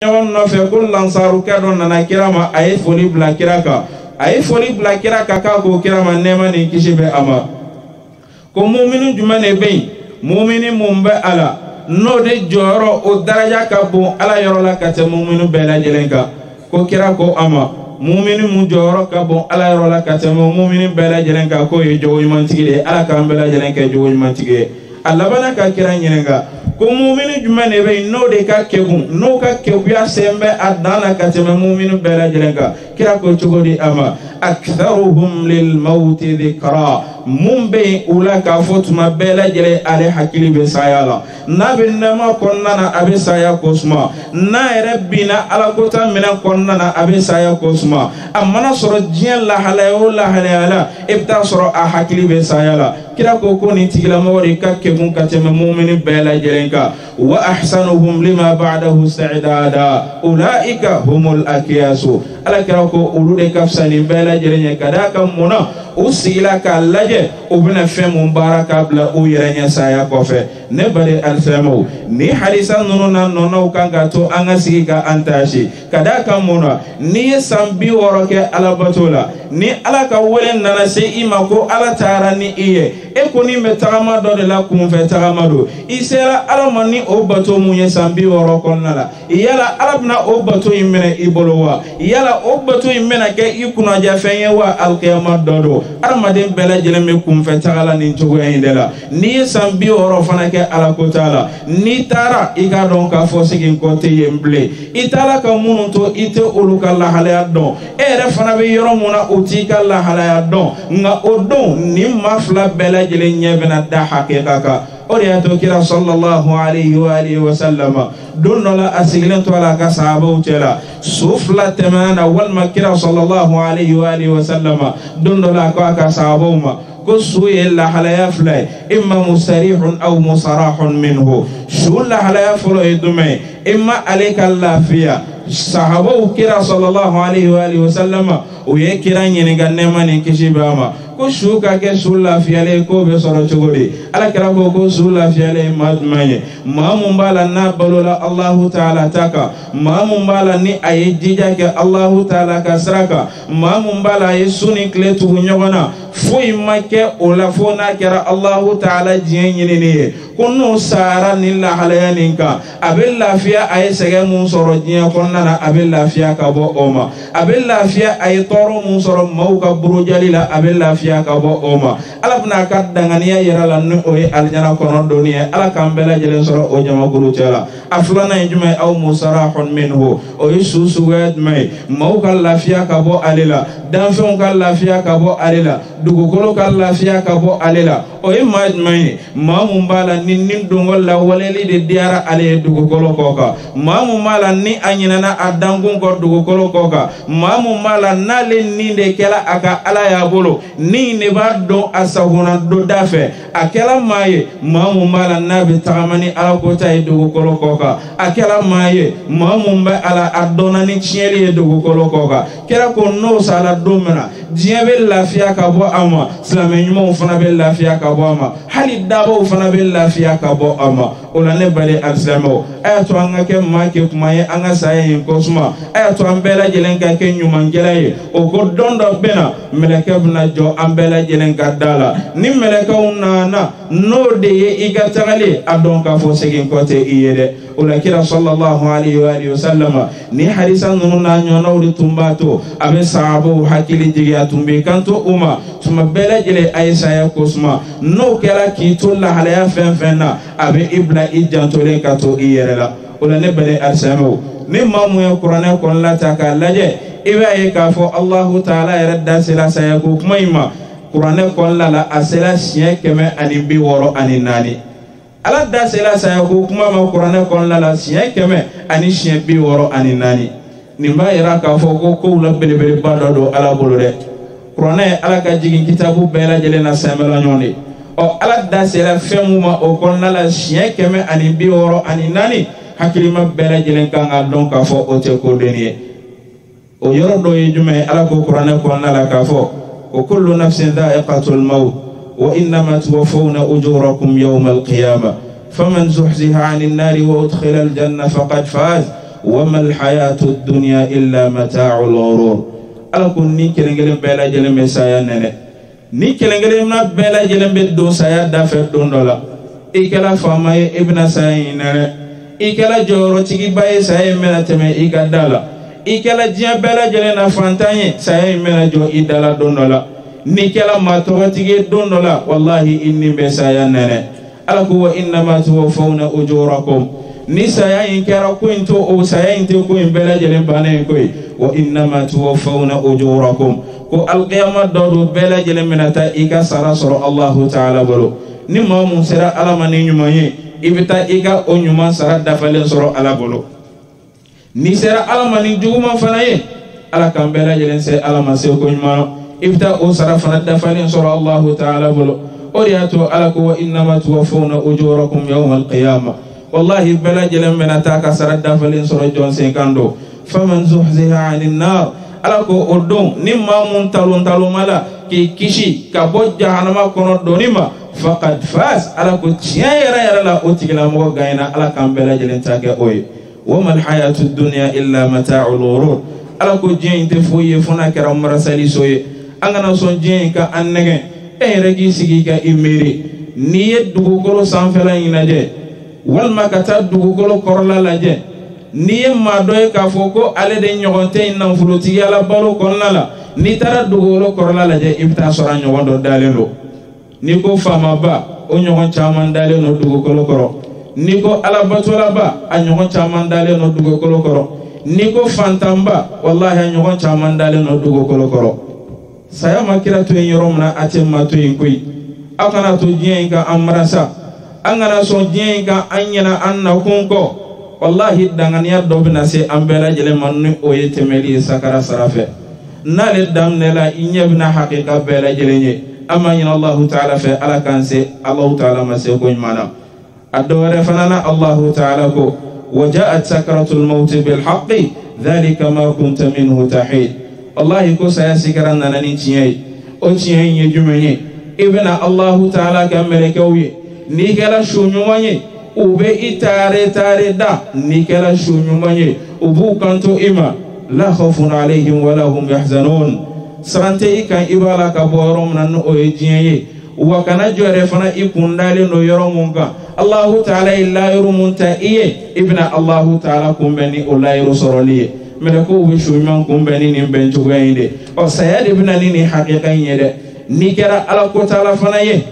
ɲɔgɔn nɔfɛ ko lansarukɛ dɔ nana kira ma, a ye foli bila kira kan. A ye foli bila kira kan k'a ko kira ma nɛɛma ni kisi bɛ a ma. Ko mumini jumɛn de bɛ yen, mumini mun bɛ a la n'o de jɔyɔrɔ o daraja ka bon Ala yɔrɔ la ka tɛmɛ mumini bɛɛ lajɛlen kan. Ko kira ko a ma, mumini mun jɔyɔrɔ ka bon Ala yɔrɔ la ka tɛmɛ mumini bɛɛ lajɛlen kan k'o ye jogo ɲumantigi de ye. Ala k'an bɛɛ lajɛlen kɛ jogo ɲumantigi ye. A labanna ka kira ɲininka ko mumini jumɛn de bɛ yen n'o de ka kɛgun, n'o ka kɛguya sen bɛ a dan na ka tɛmɛ mumini bɛɛ lajɛlen kan. Kira ko cogo di a ma, aktharuhum lil mawti dhikra, mun bɛ yen u la k'a fɔ tuma bɛɛ lajɛlen ale hakili bɛ saya la. N'a bɛ nɛɛma kɔnɔna na a bɛ saya ko suma, n'a yɛrɛ binna alakota minɛn kɔnɔna na a bɛ saya ko suma. A mana sɔrɔ diɲɛ lahalaya o lahalaya la i bɛ taa sɔrɔ a hakili bɛ saya la. Kira ko nin tigilamɔgɔ de ka kɛgun ka tɛmɛ mumini bɛɛ lajɛlen kan. Wa ahsanuhum lima ba'dahu ista'dada ulaika humul akiyasu. Ala kira ko olu de ka fisa nin bɛɛ lajɛlen ye ka d'a kan mun na u sigila k'a lajɛ u bɛna fɛn mun baara k'a bila u yɛrɛ ɲɛ saya kɔfɛ. Ne bari alifɛmaw, ni hadisa ninnu na nɔnɔw kan ka to an ka sigi ka an taasi ka d'a kan mun na n'i ye san 60 kɛ alabato la, ni Ala ka wele nana se i ma ko Ala taara ni i ye, e kɔni bɛ tagama dɔ de la kunfɛ tagama don, i sera Ala ma ni o bato mun ye san 60 kɔnɔna la, yala Ala bɛna o bato in minɛ i bolo wa, yala o bato in bɛna kɛ i kunnajafɛn ye wa alikiyama dɔ don. Adamaden bɛɛ lajɛlen bɛ kunfɛ tagala nin cogoya in de la. N'i ye san 60 fana kɛ Ala ko t'a la, n'i taara i ka dɔn k'a fɔ segin kɔ tɛ yen bilen. I taara ka minnu to i tɛ olu ka lahalaya dɔn, e yɛrɛ fana bɛ yɔrɔ mun na o t'i ka lahalaya dɔn, nka o don nin maa fila bɛɛ lajɛlen ɲɛ bɛna da hakika kan. O de y'a to kira sallallahu alayhi wa alihi wa sallama don dɔ la a sigilen to a la a ka sahabaw cɛ la, su fila tɛmɛna na walima kira sallallahu alayhi wa alihi wa sallama don dɔ la a ko a ka sahabaw ma ko su ye lahalaya fila ye, imma musarihun aw musarahun minhu. Su lahalaya fɔlɔ ye jumɛn ye? Imma ale ka lafiya. Sahabaw kira sallallahu alayhi wa alihi wa sallama u ye kira ɲininka nɛɛma ni kisi b'a ma ko su ka kɛ su lafiyalen k'o bɛ sɔrɔ cogo di? Ala kira ko su lafiyalen ye maa jumɛn ye? Maa mun b'a la n'a balola Allahu taala ta kan, maa mun b'a la ni a ye jija kɛ Allahu taala ka sira kan, maa mun b'a la a ye su ni tile tugu ɲɔgɔn na foyi ma kɛ o la fo n'a kɛra Allahu taala diɲɛ ɲinini ye. Ko n'o sara ni lahalaya nin kan a bɛ lafiya, a ye sɛgɛn mun sɔrɔ diɲɛ kɔnɔna na a bɛ lafiya ka bɔ o ma, a bɛ lafiya a ye tɔɔrɔ mun sɔrɔ maaw ka burujali la a bɛ lafiya ka bɔ o ma. Ala bɛna ka danganiya yɛrɛ la ni o ye alijana kɔnɔ doni ye. Ala k'an bɛɛ lajɛlen sɔrɔ o jamakulu cɛ la. A filanan ye jumɛn ye? Aw musarahun minhu, o ye su suguya jumɛn ye? Maaw ka lafiya ka bɔ ale la, danfɛnw ka lafiya ka bɔ ale la, dugukolo ka lafiya ka bɔ ale la. O ye maa jumɛn ye? Maa mun b'a la ni donko lawaleli de diyara ale ye dugukolo kɔ kan, maa mun b'a la ni a ɲinɛna a dankun kɔ dugukolo kɔ kan, maa mun b'a la n'ale nin de kɛla a ka Ala y'a bolo, nin de b'a dɔn a sagona donda fɛ, a kɛla maa ye maa mun b'a la n'a bɛ tagama ni Ala ko ta ye dugukolo kɔ kan, a kɛla maa ye maa mun bɛ Ala a dɔnna ni tiɲɛli ye dugukolo kɔ kan. Kira ko n'o sala don min na diɲɛ bɛ lafiya ka bɔ a ma, silamɛ ɲumanw fana bɛ lafiya ka bɔ a ma, hali dabaw fana bɛ lafiya ka bɔ a ma. O la ne bali alisilamɛw, a y'a to an ka kɛ maa kɛ kuma ye an ka saya in ko suma, a y'a to an bɛɛ lajɛlen ka kɛ ɲumankɛla ye. O ko don dɔ bɛ na mɛlɛkɛ bɛna jɔ an bɛɛ lajɛlen ka da la, ni mɛlɛkɛw nana n'o de ye i ka tagali a dɔn k'a fɔ segin kɔ tɛ i ye dɛ. O la kira sallallahu alayhi wa alihi wa sallama ni hadisa ninnu n'a ɲɔgɔnnaw de tun b'a to a bɛ sahabaw hakili jigin, a tun bɛ kanto u ma tuma bɛɛ lajɛlen a ye saya ko suma. N'o kɛra k'i to lahalaya fɛn fɛn na a bɛ i bila i jantolen ka to i yɛrɛ la. O la ne bɛlɛ alisamɛw, ni maa mun ye kuranɛ kɔnɔna ta k'a lajɛ i b'a ye k'a fɔ Allahu taala yɛrɛ da sera saya ko kuma in ma. Kuranɛ kɔnɔna la a sera siɲɛ 164. Ala da sera saya ko kuma ma kuranɛ kɔnɔna la siɲɛ 164. Nin b'a yira k'a fɔ ko kow la belebeleba dɔ don Ala bolo dɛ. Kuranɛ Ala ka jigin kitabu bɛɛ lajɛlen na sɛbɛnla ɲɔgɔn de. Ala da sera fɛn mun ma o kɔnɔna la siɲɛ 164. Hakilima bɛɛ lajɛlen kan ka dɔn k'a fɔ o tɛ ko deni ye. O yɔrɔ dɔ ye jumɛn ye? Ala ko kuranɛ kɔnɔna la k'a fɔ ko kullu nafsin dha'iqatul maut wa innama tuwaffawna ujurakum yawmal qiyamah faman zuhziha 'anil nari wa udkhila al janna faqad faz وما الحياة الدنيا إلا متاع الغرور ala ko ni kelengelen bɛɛ lajɛlen bɛ saya nɛnɛ ni kelengelen na bɛɛ lajɛlen bɛ don saya dafɛ don dɔ la i kɛla faama ye i bɛna saya in nɛnɛ i kɛla jɔyɔrɔtigiba ye saya in bɛna tɛmɛ i ka da la i kɛla diɲɛ bɛɛ lajɛlen na fantan ye saya in bɛna jɔ i da la don dɔ la ni kɛla maa tɔgɔtigi ye don dɔ la wallahi i ni bɛ saya nɛnɛ ala ko wa innama tuwaffawna ujurakum ni saya in kɛra ko in to o saya in tɛ ko in bɛɛ lajɛlen bannen ko ye wa innama tuwaffawna ujurakum ko alqiyama dɔ do bɛɛ lajɛlen bɛna taa i ka sara sɔrɔ Allahu Ta'ala bolo ni maa mun sera ala ma ni ɲuman ye i bɛ taa i ka o ɲuman sara dafalen sɔrɔ ala bolo ni sera ala ma ni juguman fana ye ala kan bɛɛ lajɛlen se ala ma se ko ɲuman i bɛ taa o sara fana dafalen sɔrɔ Allahu Ta'ala bolo o de y'a to ala ko wa innama tuwaffawna ujurakum yawmal qiyamah wallahi bɛɛ lajɛlen bɛna taa ka sara dafalen sɔrɔ jɔn sen kan do faman zuhziha 'anil nar ala ko o don ni maa mun talontaloma la k'i kisi ka bɔ jahanama kɔnɔ doni ma faqad faz ala ko tiɲɛ yɛrɛ yɛrɛ la o tigilamɔgɔ gagnera ala kan bɛɛ lajɛlen ta kɛ o ye wa mal hayatud dunya illa mata'ul ghurur ala ko diɲɛ in tɛ foyi ye fo n'a kɛra marasali so ye an kana sɔn diɲɛ in ka an nɛgɛn e yɛrɛ k'i sigi ka i miiri n'i ye dugukolo sanfɛla in lajɛ walima ka taa dugukolo kɔrɔla lajɛ n'i ye maa dɔ ye k'a fɔ ko ale de ɲɔgɔn tɛ yen nafolotigiya la balo kɔnɔna la n'i taara dugukolo kɔrɔla lajɛ i bɛ taa sɔrɔ a ɲɔgɔn dɔ dalen don n'i ko faamaba o ɲɔgɔn caman dalen don dugukolo kɔrɔ n'i ko alabatolaba a ɲɔgɔn caman dalen don dugukolo kɔrɔ n'i ko fantanba wallahi a ɲɔgɔn caman dalen don dugukolo kɔrɔ saya ma kira to yen yɔrɔ min na a tɛ maa to yen koyi aw kana to diɲɛ in ka an marasa an kana sɔn diɲɛ in ka an ɲɛna an nakun kɔ wallahi danganiya dɔ bɛna se an bɛɛ lajɛlen ma ni o ye tɛmɛli ye sakara sara fɛ n'ale daminɛla i ɲɛ bɛna hakika bɛɛ lajɛlen ye an b'a ɲini Allahu Ta'ala fɛ ala k'an se Allahu Ta'ala ma se ko ɲuman na a dɔ wɛrɛ fana na Allahu Ta'ala ko وجاءت سكرة الموت بالحق ذلك ما كنت منه تحيد wallahi ko saya sikara nana ni tiɲɛ ye o tiɲɛ in ye jumɛn ye i bɛna Allahu Ta'ala ka mɛlɛkɛw ye n'i kɛra su ɲuman ye u bɛ i taare da n'i kɛra su ɲuman ye u b'u kanto i ma la khawfun alayhim wa la hum yahzanun siran tɛ i kan i b'a la ka bɔ yɔrɔ min na ni o ye diɲɛ ye wa kana jɔ yɛrɛ fana i kun dalen don yɔrɔ mun kan Allahu Ta'ala ye layiru mun ta i ye i bɛna Allahu Ta'ala kunbɛn ni o layiru sɔrɔli ye mɛlɛkɛw bɛ su ɲuman kunbɛn ni nin bɛn cogoya in de ɔ saya de bɛna ni nin hakika in ye dɛ n'i kɛra Ala ko Ta'ala fana ye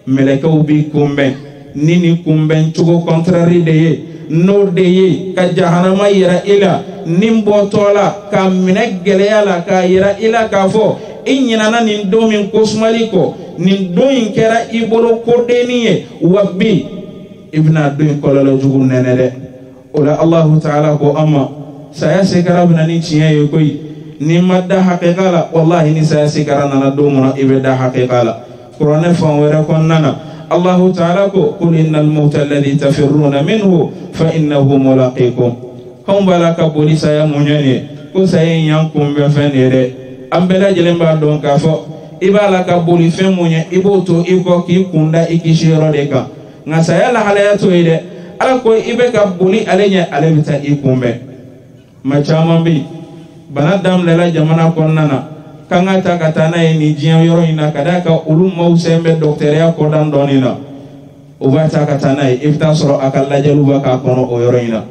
mɛlɛkɛw b'i kunbɛn ni nin kunbɛn cogo contraire de ye n'o de ye ka jahanama yira i la nin bɔtɔ la ka minɛ gɛlɛya la k'a yira i la k'a fɔ i ɲinana nin don min kosumali kɔ nin don in kɛra i bolo kodenni ye wa bi i bɛna don in kɔlɔlɔ jugu nɛnɛ dɛ o la Allahu Ta'ala ko an ma saya sekara bɛna ni tiɲɛ ye koyi ni ma da hakika la wallahi ni saya sekara nana don min na i bɛ da hakika la kuranɛ fan wɛrɛ kɔnɔna na Allahu Ta'ala ko qul innal mawta alladhi tafirruna minhu fa innahu mulaqikum anw b'a la ka boli saya muɲɛ ye ko saya in y'an kunbɛn fɛn de ye dɛ an bɛɛ lajɛlen b'a dɔn k'a fɔ i b'a la ka boli fɛn mun ye i b'o to i kɔ k'i kunda i kisi yɔrɔ de kan nka saya lahalaya t'o ye dɛ ala ko i bɛ ka boli ale ɲɛ ale bɛ taa i kunbɛn maa caman bɛ yen bana daminɛla jamana kɔnɔna na k'an ka taa ka taa n'a ye nin diɲɛ yɔrɔ in na ka d'a kan olu maaw sen bɛ dɔgɔtɔrɔya kɔdan dɔɔnin na o b'a taa ka taa n'a ye i bɛ taa sɔrɔ a ka lajɛliw bɛ k'a kɔnɔ o yɔrɔ in na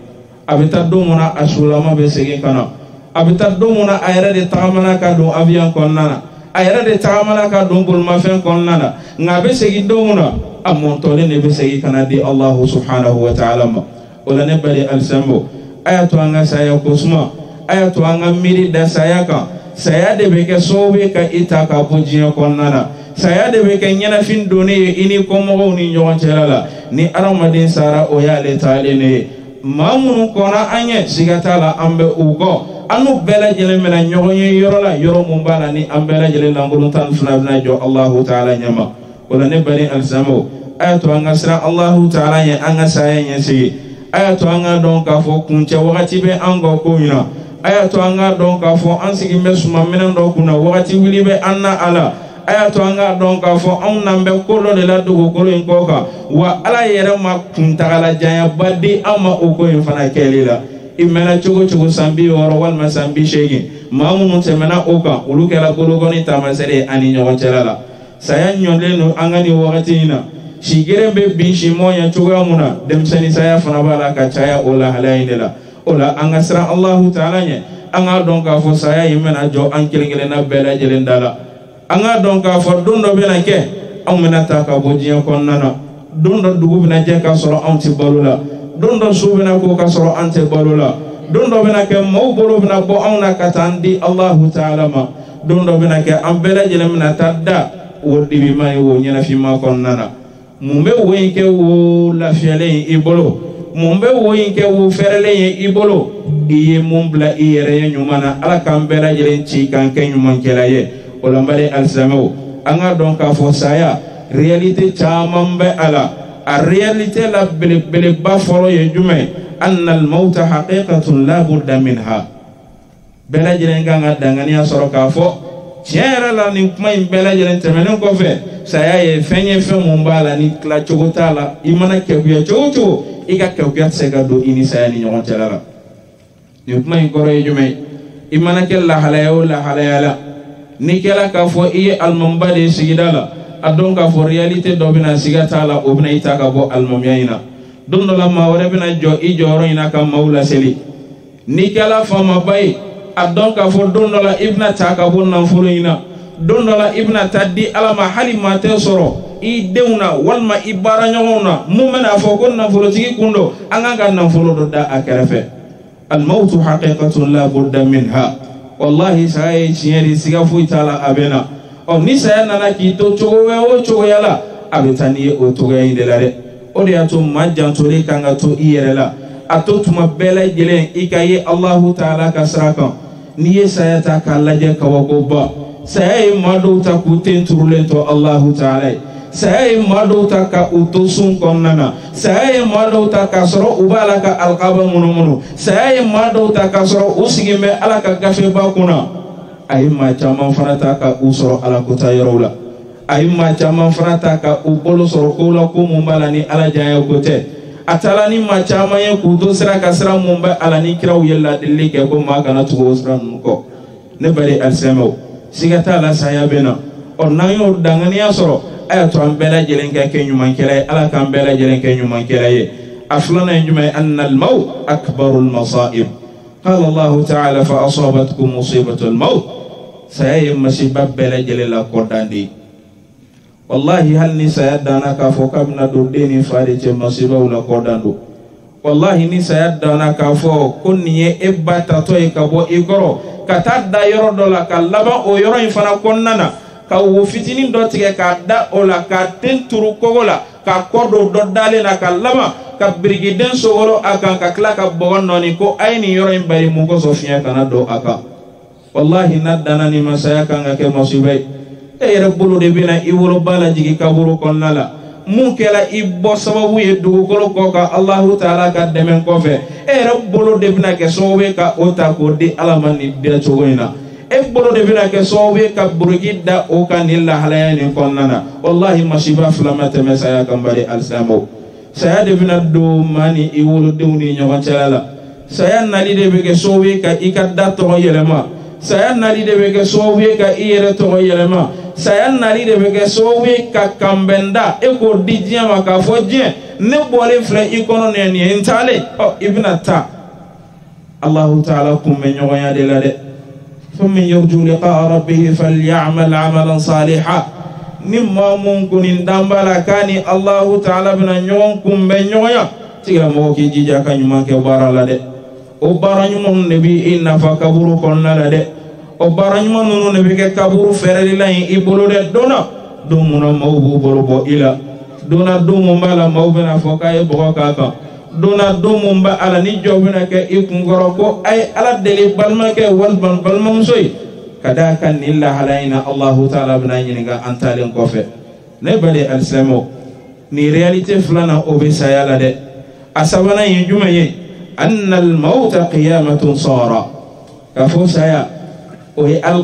a bɛ taa don min na a sulama bɛ segin ka na a bɛ taa don min na a yɛrɛ de tagamana ka don avion kɔnɔna na a yɛrɛ de tagamana ka don bolimafɛn kɔnɔna na nka a bɛ segin don min na a mɔntɔlen de bɛ segin ka na di Allahu Subhanahu wa Ta'ala ma o la ne bali alisambo a y'a to an ka saya ko suma a y'a to an ka miiri da saya kan saya de bɛ kɛ sababu ye ka i ta ka bɔ diɲɛ kɔnɔna na saya de bɛ kɛ ɲɛnafin donnen ye i ni kɔmɔgɔw ni ɲɔgɔn cɛla la ni adamaden sara o y'ale taalen de ye maa minnu kɔnna an ye siga t'a la an bɛ u kɔ an n'u bɛɛ lajɛlen bɛna ɲɔgɔn ye yɔrɔ la yɔrɔ mun b'a la ni an bɛɛ lajɛlen lankolon tan ni fila bɛna jɔ Allahu Ta'ala ɲɛma o la ne bani alisamew a y'a to an ka siran Allahu Ta'ala ɲɛ an ka saya ɲɛsigi a y'a to an ka dɔn k'a fɔ kuncɛ wagati bɛ an kɔ ko in na a y'a to an ka dɔn k'a fɔ an sigi bɛ suman minɛn dɔ kunna wagati wuli bɛ an na a la a y'a to an ka dɔn k'a fɔ anw n'an bɛ ko dɔ de la dugukolo in kɔ kan wa Ala yɛrɛ ma kuntagala janyaba di an ma o ko in fana kɛli la imena chogo chogo sambi woro walma sambi shegi mamunu temena oka ulu kala bologoni tamasere ani nyogonchelala saya nyolenu angani wakati ina shigere be binshi moya chogo amuna demsani saya fana bala ka chaya ola halainela ola angasra Allahu ta'ala nya anga don ka fo saya imena jo ankelengele na bela jelendala anga don ka fo dondo bena ke amena ta ka bojiya konnana dondo dugu bena je ka soro anti balula dondo su bena ko ka soro anti balula dondo bena ke mo bolo bena bo awna katandi Allahu ta'ala ma dondo bena ke am bela jelemna tadda wodi bi may wo nyana fi ma konnana mumbe wo yinke wo la fiale ibolo mumbe wo yinke wo ferele ibolo iye mumbla iyere nyumana ala kambela jelen ci kan ken nyuman kelaye wala mbale alsamo anga don ka fo saya realite chamambe ala a realite la bele ba foro ye jume anna al maut haqiqatun la budda minha bela jelen ganga dangani asoro ka fo tiara la ni kuma bela jelen temenen ko fe saya ye fenye fe mumbala ni kla chogotala imana kebuya chogo ika kebuya sega do ini saya ni nyon telala ni kuma ngoro ye jume imana ke la halaya la ni kela ka fo iye almambade sigidala adon ka fo realite do bina sigatala obina itaka bo almamyaina don do la mawre bina jo i joro ina ka maula seli ni kela fama bay adon ka fo don do la ibna taka bo nan furo ina don do la ibna taddi alama halima te soro i deuna walma ibara nyona mumena fo kon nan furo tigi kundo anga nan furo do da akarefe الموت حقيقة لا بد منها والله ساي شيري سيغا فوي تالا ابنا او ني ساي نانا كي تو چوغو او چوغو يالا ابتاني او توغا يندلاري او دي اتو ماجان توري كانغا تو يرلا اتو تما بلا جيلين ايكاي الله تعالى كسراكم ني ساي تا كالاجه كوغوبا ساي مادو تا كوتين تورلنتو الله تعالى saya madu taka utusun konnana saya madu taka soro ubala ka alqaba munumunu saya madu taka soro usigime ala ka gafe bakuna ay ma chama farata ka usoro ala kuta yorola ay ma chama farata ka ubolo soro kola ko mumbala ni ala jaya gote atala ni ma chama ye kudo sira ka sira mumba ala ni kiraw yella dilli ke ko ma kana tugo sira ko ne bari alsemo sigata la saya bena onayo dangani asoro ayato an bela jelen ka ke nyuman kala ala kan bela jelen ka nyuman kala ye aflana nyuma anna al maut akbar al masaib qala Allah ta'ala fa asabatkum musibatu al maut sayay masibab bela jelen la kodandi wallahi hal ni sayadana ka fo kabna do deni faade ce masiba wala kodando wallahi ni sayadana ka fo kunniye ebata to e kabo e goro katadda yoro do la kalaba o yoro infana konnana ka wo fitinin do tige ka da ola ka tenturu kogola ka kordo do dale na ka lama ka brigiden sogoro akan ka kla ka bogon noni ko ayni yoro en bari mu ko sofia kana do aka wallahi nadana ni masaya kan ke masibai e rabbulu de bina iwolo bala jigi kaburu konnala mun kela ibbo sababu ye dugu kolo ko ka Allah taala ka demen ko fe e rabbulu de bina ke sowe ka ota ko di alamani de chogoina ebolo de bina ke sowe ka burgida o kan illa halayani konnana wallahi masiba flamata mesaya kambari alsamo saya de bina do mani iwolo dewni nyoga chalala saya nali de be ke sowe ka ikadda to yelema saya nali de be ke sowe ka iyere to yelema saya nali de be ke sowe ka kambenda e ko dijia maka fojie ne bole fle ikono ne ni entale o ibna ta Allah taala kum men nyoga ya de la de ثم يرجو لقاء ربه فليعمل عملا صالحا نما ممكن دامبالا كاني الله تعالى بنا نيونكم بنيويا تيغا موكي جيجا كانيما كي بارا لا دي او بارا نيمون نبي ان فكبروا كنا لا دي او بارا نيمون نبي كي كبروا فرلي لا يبولو دي دونا دومنا موبو بولو الى دونا دوم بالا موبنا فوكاي بوكاكا dona domumba ala ni jobina ke ikungoro ko ay ala deli balma ke wal balma musoy kada kan illa halaina Allah taala bina nyinga antalen ko fe ne bale alsamo ni realite flana obesa yala de asabana yujuma ye anna al maut qiyamatun sara ka fo saya o ye al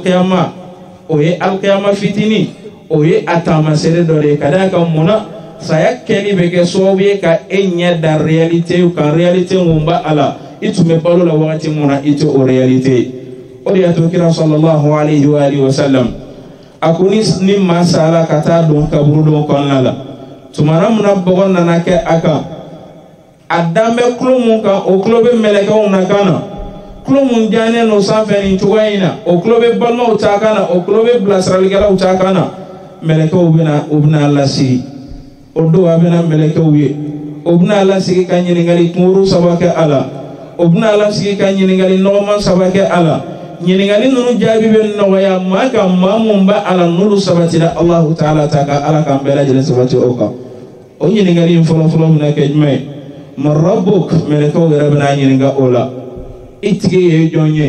qiyama fitini o ye atama sere dore kada kan muna saya keli beke sobe ka enya da realite ka realite mumba ala itu me balo la wakati muna itu o realite o ya to kira sallallahu alaihi wa alihi wasallam akuni ni masala kata don kaburu don konnala tumara muna bogon na ke aka adambe klumun ka o klobe meleka una kana klumun jane no sanfe ni tuwaina o klobe balma utakana o klobe blasraligala utakana meleka ubna Allah si o do abena meleka uye ubna Allah si kanyini ngali turu sabake ala ubna Allah si kanyini ngali normal sabake ala nyini nunu jabi ben no ya maka mamumba ala nuru sabatira Allah taala taka ala kambela jele sabati oka o nyini ngali folo na kejme marabbuk meleka rabna nyini nga ola itige ye jonye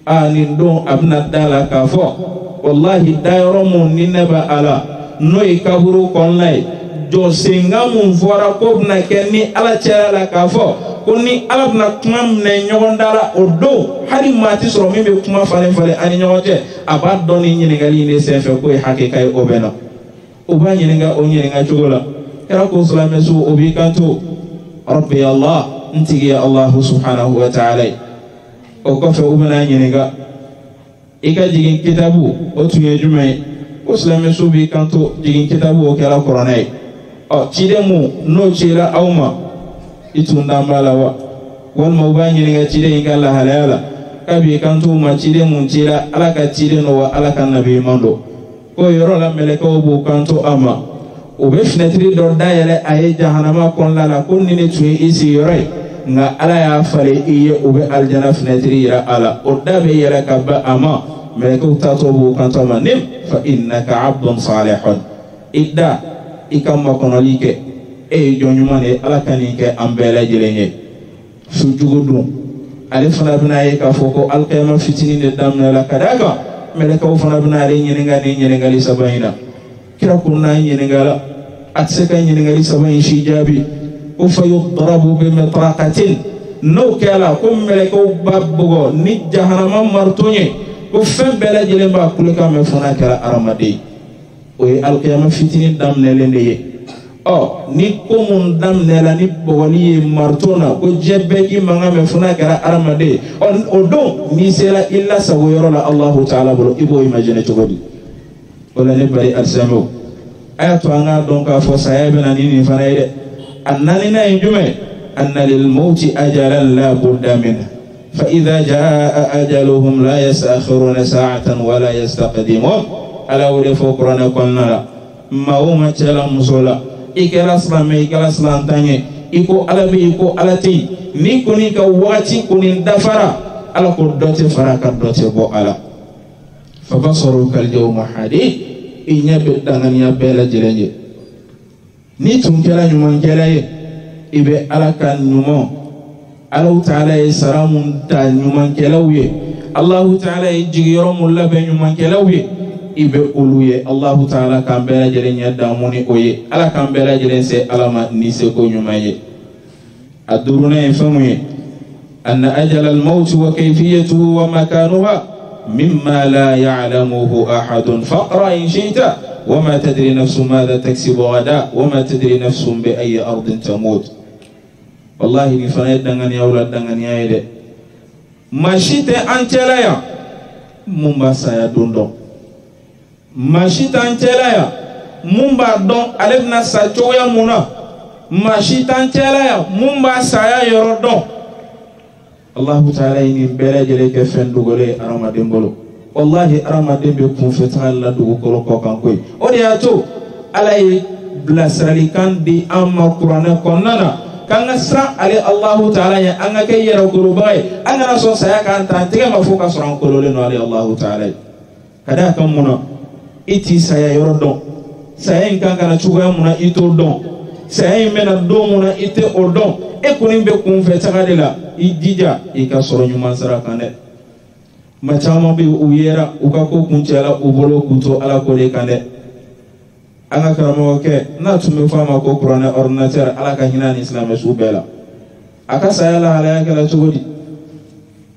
ani don abna dala ka fo wallahi dayro mun ninaba ala no ikaburu konlay jo singa mun fora ko na kenni ala chala ka fo koni ala na kuma ne nyogondala odo hari mati soro mi be kuma fale ani nyogote aba doni nyini ngali ne sefe ko hakika e obena oba nyini nga o nyini nga chugola era ko salame su obi kanto rabbi allah ntigi ya allah subhanahu wa ta'ala o ko fe ubana nyini nga ika jigin kitabu o tunye jume o salame su bi kanto jigin kitabu o kala qur'anai o chidemu no chira awma itunda malawa wal mawbani nga chide ingala halala kabi kantu ma chide mun chira alaka chide no wa alaka nabi mando ko yoro la meleka obu kantu ama o be fenetri do dayele ay jahannama kon la kon ni tuyi isi yore nga ala ya fale iye o be aljana fenetri ya ala o dabe yele kabba ama meleka utato bu kantu ama nim fa innaka abdun salihun idda ikamma konolike e jonyumane ala kanike ambela jilenye sujugudu ale fana bina ye ka foko alqiyama fitini de damna la kadaka meleka fana bina re nyenga li sabaina kira kunna nyenga atseka nyenga li sabain shijabi o fayudrabu bi matraqatin no kala kum meleka babbo ni jahannama martonye ko fembela jilemba kulika me fana kala aramade o alqiyama fitini damna lendeye ni komun dam nela ni bogoli martona ko jebbe ki manga me funa kara aramade o don ni sela illa sagoyoro la Allah taala bolo ibo imagine togodi wala ne bari arsamo ayatu anga don ka fo sayabe na ni fana ide annani na injume anna lil mauti ajalan la budda min fa idha jaa ajaluhum la yasakhiruna sa'atan wa la yastaqdimun ala wala fo qur'ana konna mauma chala musola ikela slame ikela slantanye iko alabe iko alati ni koni ka wati koni dafara ala ko dote faraka dote bo ala fa basaru kal yawma hadid inya be dangania bela jilenje ni tunkela nyuma ngela ye ibe ala kan nyuma Allah taala e saramun ta nyuma ngela wiye Allah taala e jigiro mulla be nyuma ngela wiye ibe uluye Allah taala kambela jelenya damuni oye ala kambela jelense alama nise ko nyumaye aduruna infamuye anna ajala al-maut wa kayfiyatuhu wa makanuha mimma la ya'lamuhu ahadun faqra in shi'ta wa ma tadri nafsun madha taksibu ghadan wa ma tadri nafsun bi ayyi ardin tamut wallahi ni fana dangan ya wala dangan ya ide mashite antelaya mumba saya dondo mashitancelaya mumba don alebna sachoya muna mashitancelaya mumba saya yoro don Allah taala ini bere jele ke fendugole arama dembolo wallahi arama dembe kun fetal la dugo ko kan koy o de ato alay blasrali kan di amma qur'ana konnana kanga sra ale Allah taala ya anga ke yero gurubay anga so saya kan tan tiga mafuka sran kolole no ale Allah taala kada kan muna iti saya yoro don saya inkan kana chuga muna ito don saya mena don muna ite o don e kunin be kun fe tagadela idija ika soro nyuma sara kane machama be uyera uka ko kuncela ubolo kuto ala ko de kane anga karamo ke na tume fama ko qur'ana ordinateur ala ka hinani islam su bela aka saya la ala kala chugodi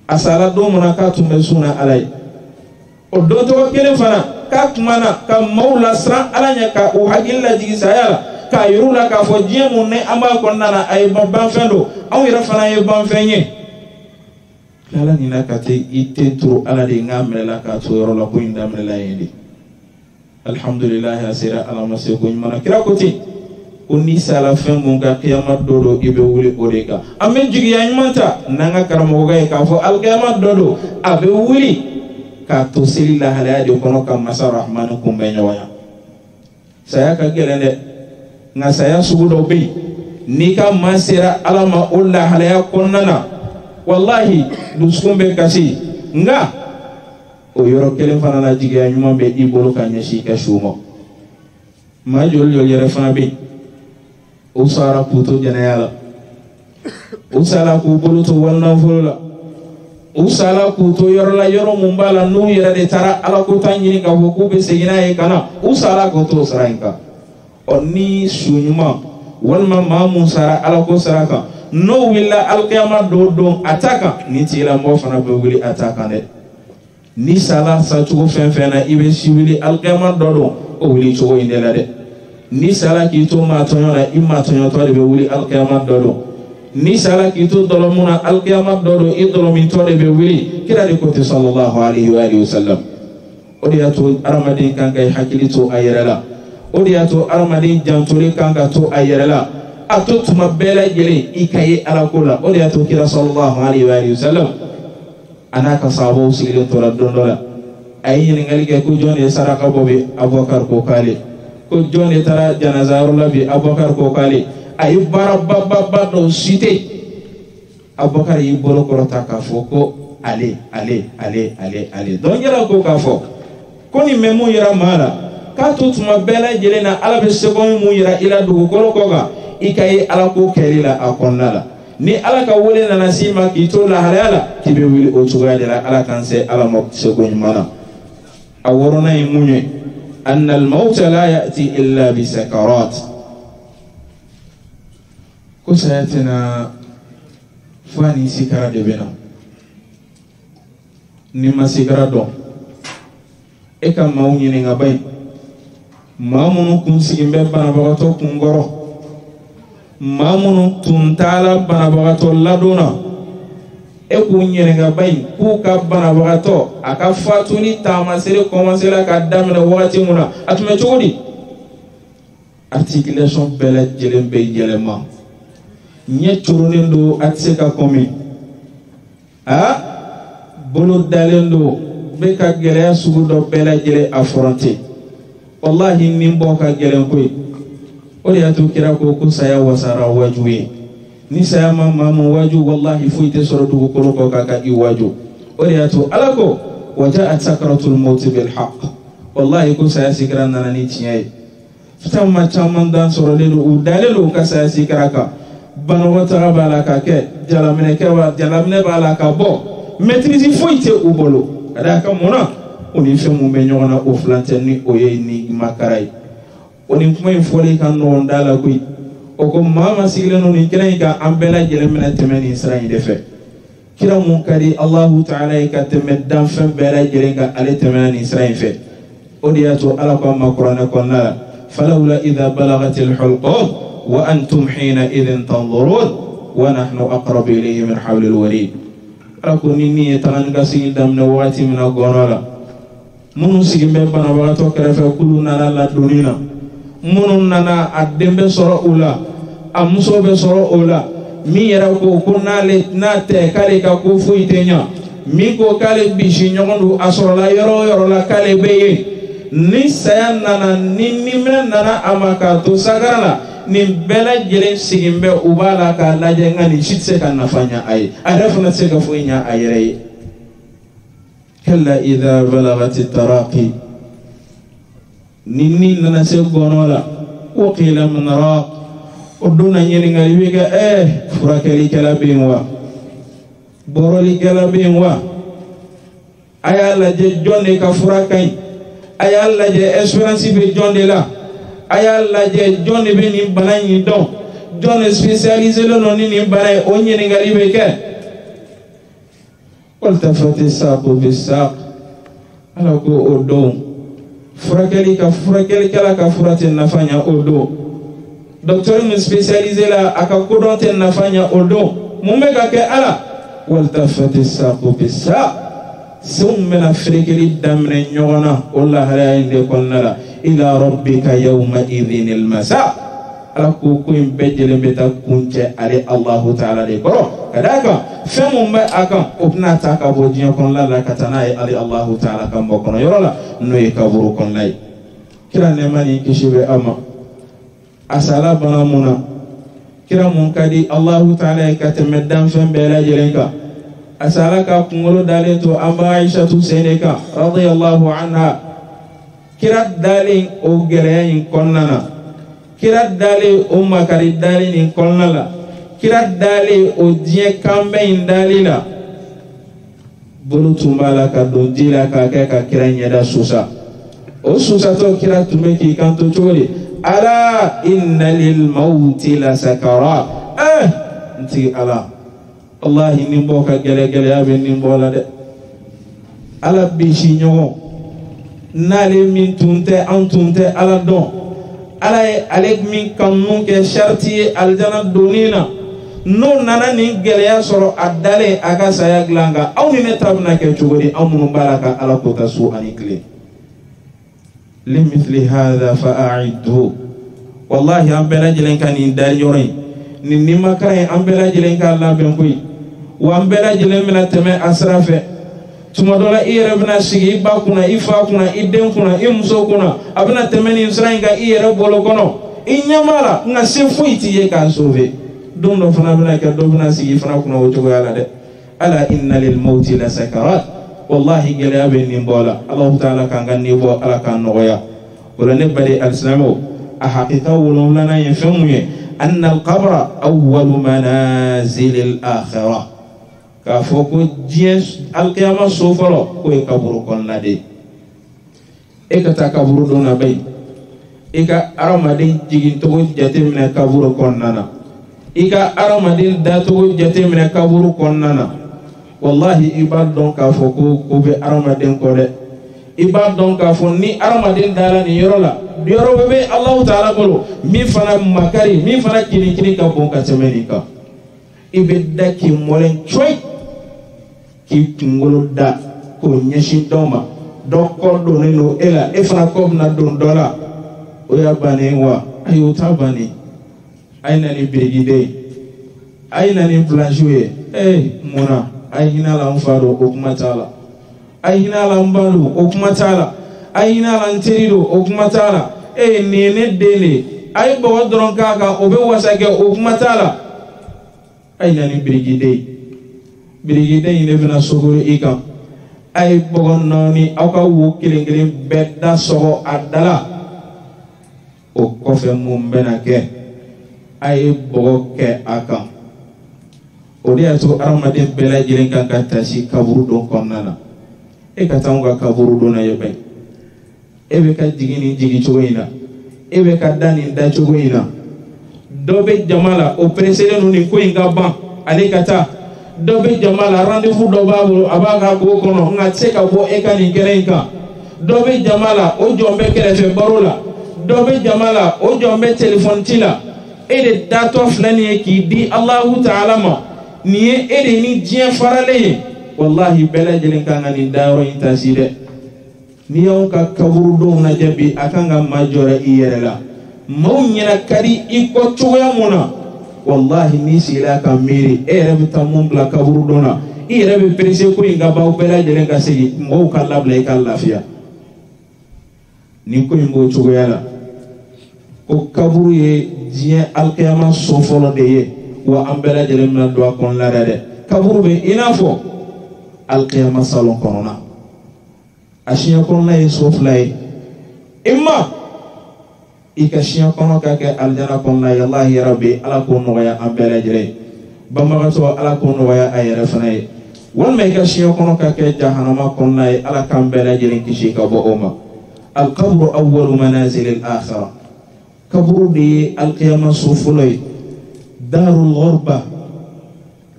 asala do muna ka tume suna alai o do to kele fana ka kumana ka maula sra alanya ka o hagilla jigi sayala ka yurula ka fo jemu ne amba ko nana ay ban fendo aw ira fana e ban fenye kala nina kate ite turu ala de ngamela ka to yoro la ko inda mela yindi alhamdulillah asira ala mase ko nyana kira ko ti ko ni sala fen mun ka qiyamat dodo ibe wuli odeka amen jigi ya nyumanta nanga karamo ga ka fo al qiyamat dodo abe wuli ka to silila halade kono kam masa rahman kum be nyawaya saya ka gelende nga saya subudo be ni ka masira alama ulla halaya konnana wallahi duskumbe kasi nga o yoro kelen fana na jigi ya nyuma be ibolo ka nyashi ka shumo ma jol yere fana be usara puto janayala usala ku boluto walna fulula usala puto yorla yoro mumbala nu yere de tara ala ko tanjini ka ko be segina e kana usala ko to saranka onni sunyuma walma mamun sara ala ko saraka no willa alqiyama do don ataka ni tila mo fana be wili ataka ne ni sala sa tugo fenfena ibe siwili alqiyama do don o wili tugo indela de ni sala ki to ma to yona imma to yona to de be wili alqiyama do don ni sala ki to dolomuna alqiyama do do idolo min to de be wili kira de ko te sallallahu alaihi wa alihi wasallam o de ato aramadin kan kay hakili to ayerala o de ato aramadin jantore kan ka to ayerala ato tuma bela gele ikaye alakola o de ato kira sallallahu alaihi wa alihi wasallam anaka sabo sigile to radondola ayi ni ngalike ko jone saraka bobe abubakar ko kale ko jone tara janazaru labi abubakar ko kale ayi barabba do site abubakar yi bolo korota ka foko ale don yara ko ka fo ko ni memu yara mala ka to tuma bela gele na ala be sebon mu yara ila dugo ko ga ikaye ala ko kelila akonnala ni ala ka wole na nasima ki to la halala ki be wili o tuga de la ala kan se ala mo se ko nyumana aworona imunye anna al maut la yati illa bi sakarat ko sayatena fani sikara de bena ni masikara do e kam mawni ni ngabay mamunu kun sigimbe bana bagato kun goro mamunu tuntala banabagato ladona e ku nyerenga bay ku ka banabagato aka fatuni tamasere commencer ka damna wati muna atume chodi articulation bela jelembe jelema nye churunendo atseka komi a bolo dalendo be ka gele sugudo bela jele affronter wallahi nimbo ka gele koy o de ato kira ko saya wasara wajuwe ni saya mamu waju wallahi fuite soro dugo ko kaka i waju o de ato alako wajaat sakratul maut bil haqq wallahi ko saya sikran nanani tiye fitamma chamman dan soro le u dalelo ka saya sikraka bano wata bala ka ke jalamine ke wa jalamine bala ka bo maîtrise fuite u bolo ada ka mona oni fe mu be nyona o flanteni o ye ni makarai oni kuma infole kan no ndala kuy o ko mama sigile no ni kira ka ambela jele mena temeni isra'i defe kira mun kadi allah ta'ala ka temeddan fam bela jele ka ale temeni isra'i fe odiyato ala ko ma qur'ana ko na falawla idha balagatil hulqum wa antum hina idhin tanzurun wa nahnu aqrabu ilayhi min hablil warid ala ko ni tan ga sigil dam na wati min gonola munu sigimbe bana ba to kare fe kulu na la dunina munun nana adembe soro ula amuso be soro ula mi yera ko kunale nate kale ka ko fuitenya mi ko kale bishi nyondo asoro la yoro la kale beye ni sayan nana ni nimre nana amaka to sagara ni bela jere sigimbe ubala ka laje ngani shitse kan nafanya ay arafuna se ka fuinya ayere kalla idha balagati taraqi nini nana se gonola wa qila man raq oduna nyeni ngali wiga furakeli kala binwa boroli kala binwa ayalla je jonde ka furakai ayalla je espérance be jonde la ayalla je jonde be ni banani don jonde spécialisé le non ni banay o nyeni ngali be ke waltafati saqu bisaq ala ko odon furakeli kala ka furate nafanya odo docteur ni spécialisé la aka kodonte nafanya odo mumbe ka ke ala والتفت الساق بالساق ثم نفرق الدم نيونا والله لا يكون لا إلى ربك يومئذ المساء أكو كوين بجل بتا كونجة على الله تعالى لكرو كذاك فمن ما أكم أبنا تكابو جيان كون لا كتناي على الله تعالى كم بكون يرولا نوي كابورو كون لاي كلا نماني كشبه أما أسالا بنامونا كلا منكدي الله تعالى كتمدام فم بلا جلنكا أسالا كونغلو دالتو أما عائشة سينكا رضي الله عنها كلا دالين أو جريان كوننا kira dale o makari dale ni kɔnɔna la kira dale o diɲɛ kanbɛ in dali la bolo tun b'a la ka don di la k'a kɛ ka kira ɲɛda susa o susatɔ kira tun bɛ k'i kanto cogo di ala inna lil mawti la sakara n tigi ala wallahi nin bɔ ka gɛlɛya bɛ nin bɔ la dɛ ala bisi ɲɔgɔn n'ale min tun tɛ an tun tɛ ala dɔn ala ye ale min kanu kɛ sharti ye aljana donni na n'o nana nin gɛlɛya sɔrɔ a dalen a ka saya dilan kan aw ni ne ta bɛna kɛ cogo di anw minnu b'a la ka ala kota su ani tile limithli hadha fa'idhu wallahi an bɛɛ lajɛlen ka nin da yɔrɔ in nin nimakara in an bɛɛ lajɛlen ka labɛn koyi wa an bɛɛ lajɛlen bɛna tɛmɛ a sira fɛ tuma dɔ la i yɛrɛ bɛna sigi i ba kunna i fa kunna i den kunna i muso kunna a bɛna tɛmɛ nin sira in kan i yɛrɛ bolo kɔnɔ i ɲɛma la nka se foyi t'i ye k'a sauver don dɔ fana bɛna kɛ dɔ bɛna sigi fana kunna o cogoya la dɛ ala inna lil mawti la sakarat wallahi gɛlɛya bɛ nin bɔ la alahu taala k'an ka nin bɔ ala k'an nɔgɔya o la ne bari alisilamɛw a hakika wolonfilanan ye fɛn mun ye anna alqabra awwalu manazil al-akhirah k'a fɔ ko diɲɛ alikiyama so fɔlɔ k'o ye kaburu kɔnɔna de ye e ka taa kaburu dɔ labɛn yen i ka adamaden jigintogo jateminɛ kaburu kɔnɔna na i ka adamaden datogo jateminɛ kaburu kɔnɔna na wallahi i b'a dɔn k'a fɔ ko bɛ adamaden kɔ dɛ i b'a dɔn k'a fɔ ni adamaden dara nin yɔrɔ la yɔrɔ bɛ bɛ Alahu Taala bolo min fana makari min fana kinikini ka bon ka tɛmɛ nin kan i bɛ da k'i mɔlɛn coyi k'i kunkolo da k'o ɲɛsin dɔ ma dɔ kɔ donnen don e la e fana kɔ bɛna don dɔ la o y'a bannen wa ayi o t'a bannen a ye na ni birikiden ye a ye na ni plansiw ye munna a ye hinɛ la n fa don o kuma t'a la a ye hinɛ la n ba don o kuma t'a la a ye hinɛ la n teri don o kuma t'a la nin ye ne den de ye a ye bɔgɔ dɔrɔn k'a kan o bɛ wasa kɛ o kuma t'a la a ye na ni birikiden ye birikiden in de bɛna sogoro i kan a ye bɔgɔ nɔɔni aw ka wo kelen kelen bɛɛ da sɔgɔ a da la o kɔfɛ mun bɛna kɛ a ye bɔgɔ kɛ a kan o de y'a to adamaden bɛɛ lajɛlen kan ka tasi kaburu don kɔnɔna na e ka taa anw ka kaburu don na ye bɛn e bɛ ka jigin nin jigi cogo in na e bɛ ka da nin da cogo in na dɔ bɛ jama la o pereselen don nin ko in ka ban ale ka taa dɔ bɛ jama la rendez-vous dɔ b'a bolo a b'a ka ko kɔnɔ nka a tɛ se ka bɔ e ka nin kɛnɛ in kan dɔ bɛ jama la o jɔn bɛ kɛrɛfɛ baro la dɔ bɛ jama la o jɔn bɛ téléphone ci la e de datɔ filɛ nin ye k'i di Alahu Taala ma nin ye e de ni diɲɛ faralen ye wallahi bɛɛ lajɛlen kan ka nin dayɔrɔ in tasi dɛ n'i y'aw ka kaburu donw lajɛ bi a kan ka majɔra i yɛrɛ la maaw ɲɛna ka di i kɔ cogoya mun na wallahi n'i sigila ka miiri e yɛrɛ bɛ taa mun bila kaburu don na i yɛrɛ bɛ perese ko in ka ban bɛɛ lajɛlen ka segin mɔgɔw ka labila i ka lafiya nin ko in b'o cogoya la ko kaburu ye diɲɛ alikiyama so fɔlɔ de ye wa an bɛɛ lajɛlen bɛna don a kɔnɔna la dɛ kaburu bɛ i n'a fɔ alikiyama salon kɔnɔna a siɲɛ kɔnɔna ye so fila ye imma i ka siɲɛ kɔnɔ ka kɛ alijana kɔnɔna ye Allahi ya Rabbi ala k'o nɔgɔya an bɛɛ lajɛlen banbagatɔ ala k'o nɔgɔya a yɛrɛ fana ye walima i ka siɲɛ kɔnɔ ka kɛ jahanama kɔnɔna ye ala k'an bɛɛ lajɛlen kisi ka bɔ o ma alqabru awwalu manazil al-akhirah kaburu de ye alikiyama so fɔlɔ ye darul ghurba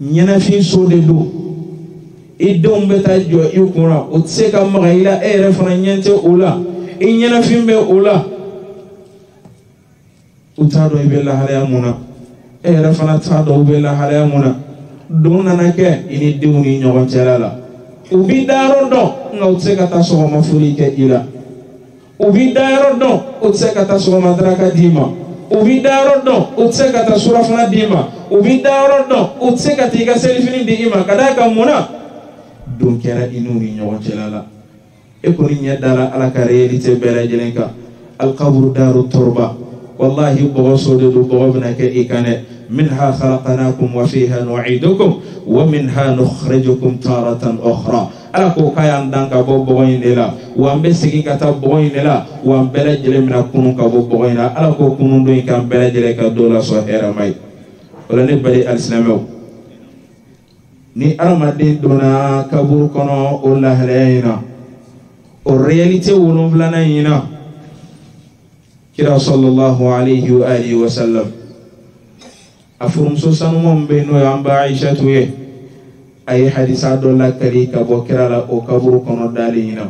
ɲɛnafin so de don i denw bɛ taa jɔ i kunna o tɛ se ka maga i la e yɛrɛ fana ɲɛ tɛ o la i ɲɛnafin bɛ o la u t'a dɔn i bɛ lahalaya mun na e yɛrɛ fana t'a dɔn u bɛ lahalaya mun na don nana kɛ i ni denw ni ɲɔgɔn cɛla la u bi da yɔrɔ dɔn nka u tɛ se ka taa sɔgɔma foli kɛ i la u bi da yɔrɔ dɔn u tɛ se ka taa sɔgɔma daraka d'i ma u bi da yɔrɔ dɔn u tɛ se ka taa surafana d'i ma u bi da yɔrɔ dɔn u tɛ se ka taa i ka selifini di i ma ka d'a kan mun na don kɛra i n'u ni ɲɔgɔn cɛla la e kɔni ɲɛ dara ala ka réalité bɛɛ lajɛlen kan alqabru daru turba wallahi bɔgɔ so de don bɔgɔ bɛna kɛ i kan dɛ منها خلقناكم وفيها نعيدكم ومنها نخرجكم تارة أخرى ala ko kaya ndan ka bo bogo inde la wa mbe sigi ka ta bogo inde la wa mbele jele mina kunun ka bo bogo inde ala ko kunun do kan mbele jele ka do la so hera mai wala ne bari alislamo ni armadin dona kabur kono o la halaina o realite wonum flana yina kira sallallahu alayhi wa alihi wa sallam afurum so sanu mom be no yamba aisha tuye ay hadisa do la kali ka bo kira la o kaburu kono dali yina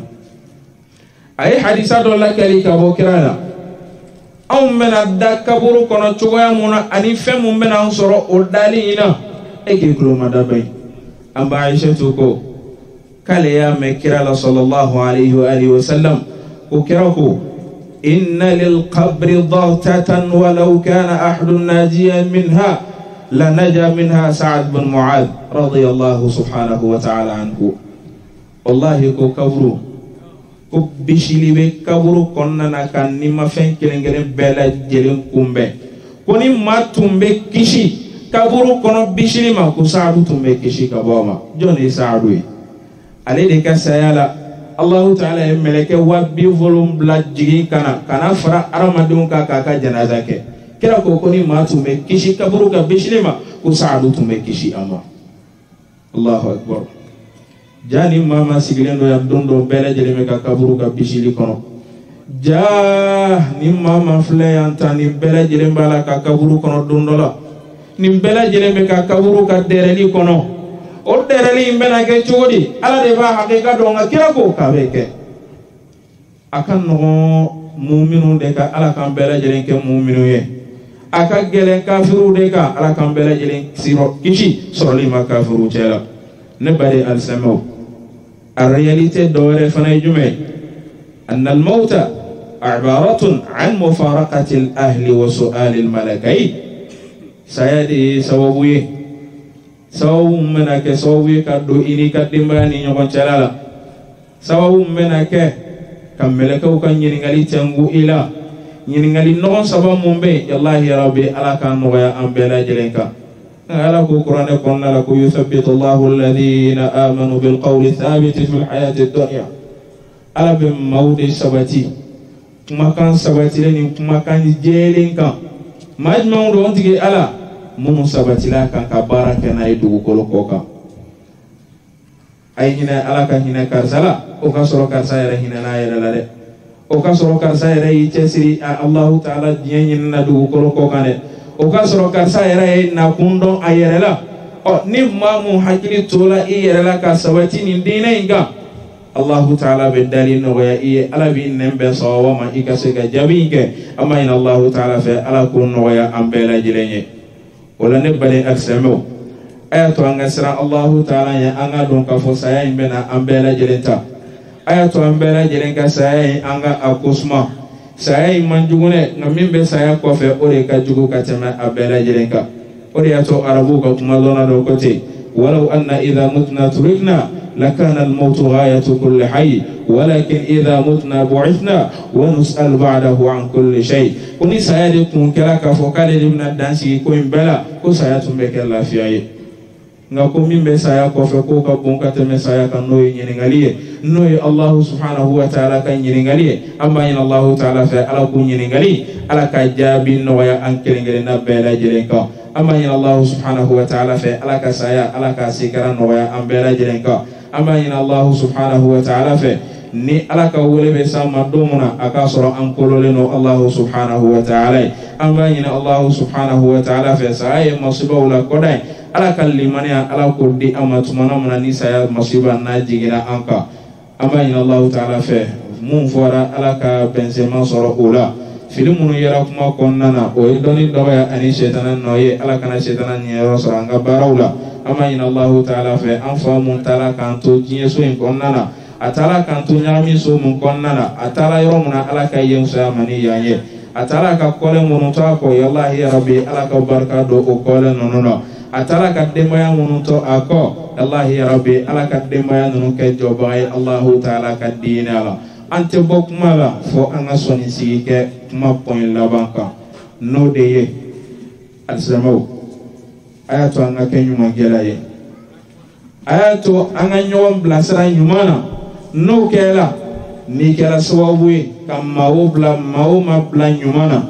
ay hadisa do la kali ka bo kira la aw mena da kaburu kono chogoya muna ani fem mum mena soro o dali yina e ke klo madabay amba aisha tu ko kale ya me kira la sallallahu alayhi wa alihi wa sallam ko kira ko إن للقبر ضغطة ولو كان أحد ناجيا منها لنجا منها سعد بن معاذ رضي الله سبحانه وتعالى عنه والله كو كبرو كو بشيلي بي كبرو كوننا كان نما فين كلنجلن بلا جلن كومبي كوني ما تومبي كيشي كبرو كونو بشيلي ما كو سعد تومبي كيشي كبوما جوني سعدوي علي دي كسايالا Allah Ta'ala ye meleke wabi volum bla jigi kana fara aramadun ka janaza ke kira ko koni ma tume kishi kaburu ka bishilima ko saadu tume kishi ama Allahu akbar jani mama sigilendo ya dondo bele jeleme ka kaburu ka bishili kono ja ni mama fle anta ni bele jeleme bala ka kaburu kono dondola ni bele jeleme ka kaburu ka dereli kono o dereli imbena ke chodi ala de ba hakika do nga kira ko kabeke akan no mu'minu de ka ala kan bela jelen ke mu'minu ye aka gelen kafiru de ka ala kan bela jelen siro kishi sorli ma kafiru cela ne bari al samo a réalité dore fana jume an al mauta ibaratun an mufaraqati al ahli wa su'al al malakai sayadi sawabuye sawabu mena ke sawabu ka do ini ka dimba ni nyokon calala sawabu mena ke kamele ka kan nyiringali tangu ila nyiringali no sababu mumbe yallahi ya rabbi ala kan no ya ambela jelenka ala ko qur'ane konna la ko yuthabbitu Allahu alladhina amanu bil qawli thabit fil hayati ad-dunya ala be mawdi sabati makan sabati ni makan jelenka majma'u do ontige ala munu sabatila kan ka baraka na idu ko koka ay hina ala kan hina karsala o ka soro karsa yara hina na yara lade o ka soro karsa yara yi tesiri Allah Ta'ala diyen na du ko koka ne o ka soro karsa yara na kundo ayere la o ni mamu hakili tola iyere la ka sabati ni dina inga Allah Ta'ala be dali no ya iye ala bi nembe sawa ma ikase ga jabinke amma in Allah Ta'ala fa ala kun no ya ambela jilenye wala ne bale aksamo ayatu angasra Allah Ta'ala ya anga don ka fo saya imbena ambela jelenta ayatu ambela jelenka saya anga akusma saya manjugune ngamimbe saya ko fe ore ka jugu ka tema ambela jelenka ore ato arabu ka kuma lona do kote walau anna idha mutna turikna lakana al-maut ghayatu kulli hayy walakin idha mutna bu'ithna wa nus'al ba'dahu an kulli shay kuni saya de kun kala ka fo kale de na dansi ko imbela ko saya tumbe ke lafiya ye nga ko mimbe saya ko fe ko ka bon ka teme saya kan noy nyiningali noy Allah subhanahu wa ta'ala kan nyiningali amma in Allah Ta'ala fa ala ko nyiningali ala ka jabi no ya an kelengere na bela jelenka amma in Allah subhanahu wa ta'ala fa ala ka saya ala ka sikara no ya an bela jelenka amma in Allah subhanahu wa ta'ala fa ni ala ka wole be sama domuna aka soro an kolole no Allah subhanahu wa ta'ala amma in Allah subhanahu wa ta'ala fa saya masiba wala kodai ala kalimani ala ko di amatuma na ni saya masiba na jigira anka amma in Allah Ta'ala fa mun fora ala ka benzema soro ula filimunu yara kuma konnana o doni doya ani shaytanan noye ala kana shaytanan ni yaro soro anga barawla ama ina Allahu ta'ala fe an fa mun tala kan to jiye so in konnana atala kan to nyami so mun konnana atala yoro mun ala ka yen so amani yanye atala ka kole mun to ko yallahi ya rabbi ala ka barka do o kole nono atala ka demaya mun to ako yallahi ya rabbi ala ka demaya nunu ke jobai Allahu ta'ala ka dinala ante bok mala fo anga soni sike ma point labanka no de ye alsamo ayato anga kenyuma gelaye ayato anga nyom blasara nyumana no kela ni kela sawabu kam mawo bla mawo ma bla nyumana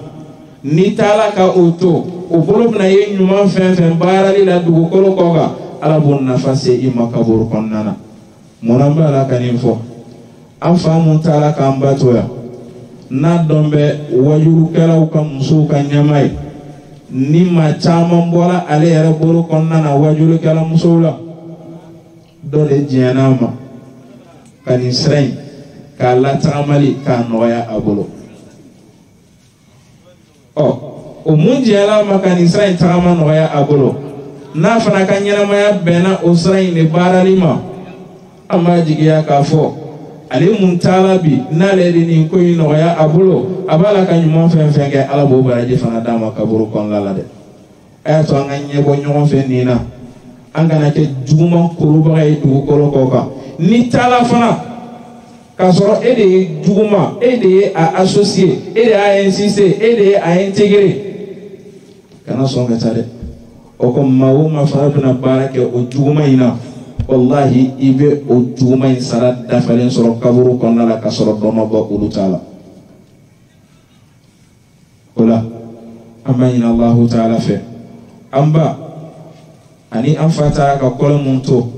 ni tala ka oto o bolo na ye nyuma fen barali la dugo kolo koga ala bon nafase imakabur konnana monamba la kanifo afa mun tala kan batoya na dombe wajuru kala ka muso ka nyamai ni ma chaman bola ale yara boro konnana wajuru kala muso la dole jiyanama kan israel ka la tamali ka noya abolo o mun jiyala ma kan israel tama noya abolo na fana kan yana maya bena usrain ne baralima amma jigiya ka fo ale mun tala bi na le ni ko ino ya abulo abala kan nyuma fen ke ala bo baraje fana dama kaburu kon la de ayato nganye bo nyoma fen ni na angana ke juma kuruba e du ko ka ni tala fana ka soro ede juma ede a associer ede a insister ede a intégrer kana so ngatare o ko mawo ma fa bna barake o juma ina wallahi ibe o juma in salat dafalen soro kaburu konna la kasoro dono ba ulu taala wala amma ina Allah taala fe amba ani anfata ka kol munto